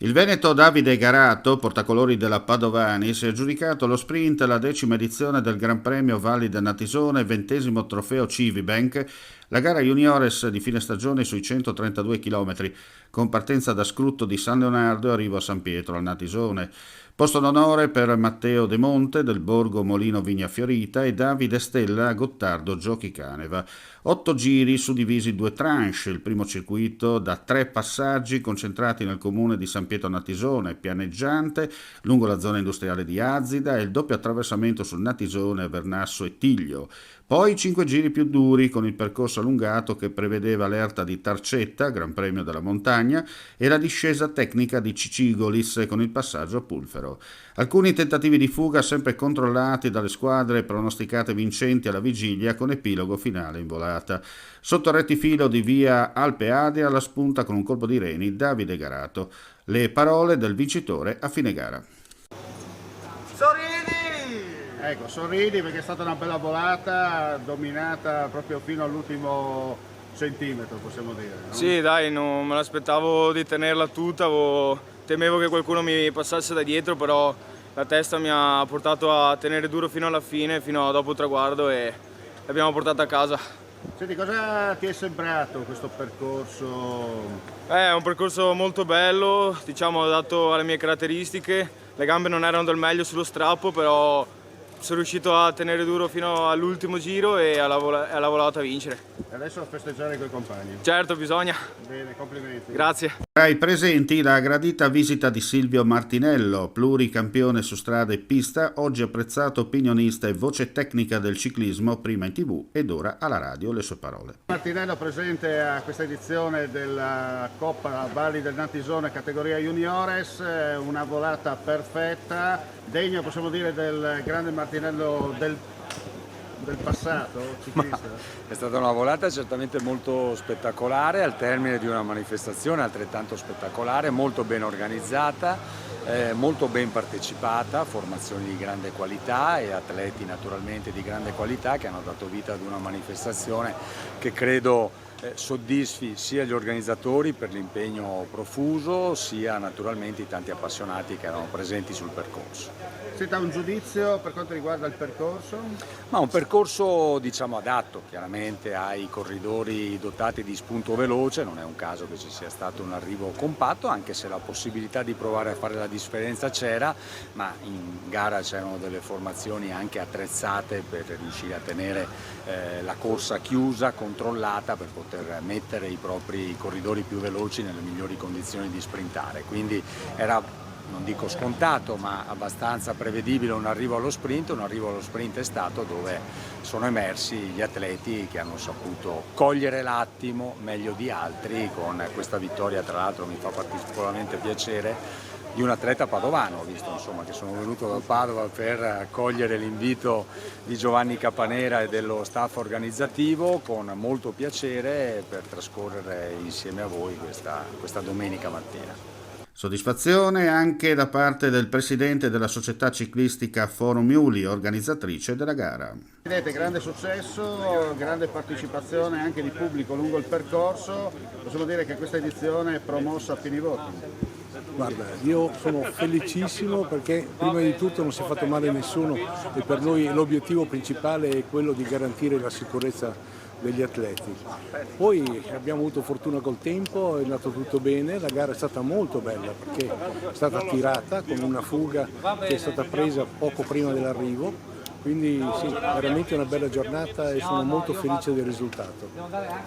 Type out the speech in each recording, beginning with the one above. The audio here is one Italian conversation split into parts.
Il veneto Davide Garato, portacolori della Padovani, si è aggiudicato lo sprint alla 10ª edizione del Gran Premio Valli del Natisone, 20° trofeo Civibank, la gara juniores di fine stagione sui 132 km, con partenza da Scrutto di San Leonardo e arrivo a San Pietro al Natisone. Posto d'onore per Matteo De Monte del Borgo Molino Vigna Fiorita e Davide Stella a Gottardo Giochi Caneva. 8 giri suddivisi in 2 tranche, il primo circuito da 3 passaggi concentrati nel comune di San Pietro Natisone, pianeggiante, lungo la zona industriale di Azida e il doppio attraversamento sul Natisone, Vernasso e Tiglio. Poi 5 giri più duri con il percorso allungato che prevedeva l'erta di Tarcetta, Gran Premio della Montagna, e la discesa tecnica di Cicigolis con il passaggio a Pulfero. Alcuni tentativi di fuga sempre controllati dalle squadre pronosticate vincenti alla vigilia con epilogo finale in volata. Sotto rettifilo di via Alpe Adria alla spunta con un colpo di reni Davide Garato. Le parole del vincitore a fine gara. Sorridi! Ecco, sorridi perché è stata una bella volata, dominata proprio fino all'ultimo centimetro, possiamo dire, no? Sì, dai, non me l'aspettavo di tenerla tutta, temevo che qualcuno mi passasse da dietro, però la testa mi ha portato a tenere duro fino alla fine, fino a dopo il traguardo e l'abbiamo portata a casa. Senti, cosa ti è sembrato questo percorso? È un percorso molto bello, diciamo adatto alle mie caratteristiche, le gambe non erano del meglio sullo strappo, però sono riuscito a tenere duro fino all'ultimo giro e alla volata a vincere. E adesso a festeggiare con i compagni. Certo, bisogna. Bene, complimenti. Grazie. Tra i presenti la gradita visita di Silvio Martinello, pluricampione su strada e pista, oggi apprezzato opinionista e voce tecnica del ciclismo, prima in TV ed ora alla radio, le sue parole. Martinello presente a questa edizione della Coppa Valli del Natisone categoria juniores, una volata perfetta, degno possiamo dire del grande Martinello del passato ciclista. È stata una volata certamente molto spettacolare al termine di una manifestazione altrettanto spettacolare, molto ben organizzata, molto ben partecipata, formazioni di grande qualità e atleti naturalmente di grande qualità che hanno dato vita ad una manifestazione che credo soddisfi sia gli organizzatori per l'impegno profuso sia naturalmente i tanti appassionati che erano presenti sul percorso. Senta, un giudizio per quanto riguarda il percorso? Ma un percorso diciamo adatto chiaramente ai corridori dotati di spunto veloce, non è un caso che ci sia stato un arrivo compatto, anche se la possibilità di provare a fare la differenza c'era, ma in gara c'erano delle formazioni anche attrezzate per riuscire a tenere la corsa chiusa, controllata, per poter mettere i propri corridori più veloci nelle migliori condizioni di sprintare. Quindi era, non dico scontato, ma abbastanza prevedibile un arrivo allo sprint è stato dove sono emersi gli atleti che hanno saputo cogliere l'attimo meglio di altri con questa vittoria, tra l'altro mi fa particolarmente piacere, di un atleta padovano. Ho visto insomma che sono venuto da Padova per cogliere l'invito di Giovanni Capanera e dello staff organizzativo con molto piacere per trascorrere insieme a voi questa domenica mattina. Soddisfazione anche da parte del presidente della società ciclistica Forum Iuli, organizzatrice della gara. Vedete, grande successo, grande partecipazione anche di pubblico lungo il percorso, possiamo dire che questa edizione è promossa a pieni voti. Guarda, io sono felicissimo perché prima di tutto non si è fatto male a nessuno e per noi l'obiettivo principale è quello di garantire la sicurezza degli atleti. Poi abbiamo avuto fortuna col tempo, è andato tutto bene, la gara è stata molto bella perché è stata tirata con una fuga che è stata presa poco prima dell'arrivo, quindi sì, veramente una bella giornata e sono molto felice del risultato.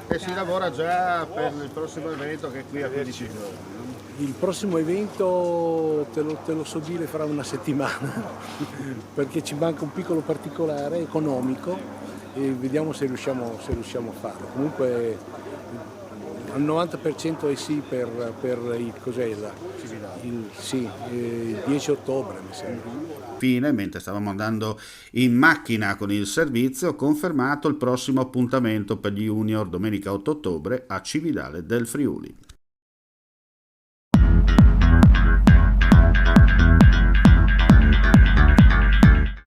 E si lavora già per il prossimo evento che è qui a 15 giorni. Il prossimo evento te lo so dire fra una settimana perché ci manca un piccolo particolare economico e vediamo se riusciamo a farlo. Comunque al 90% è sì per il cos'è il 10 ottobre mi sembra. Fine, mentre stavamo andando in macchina con il servizio, confermato il prossimo appuntamento per gli junior domenica 8 ottobre a Cividale del Friuli.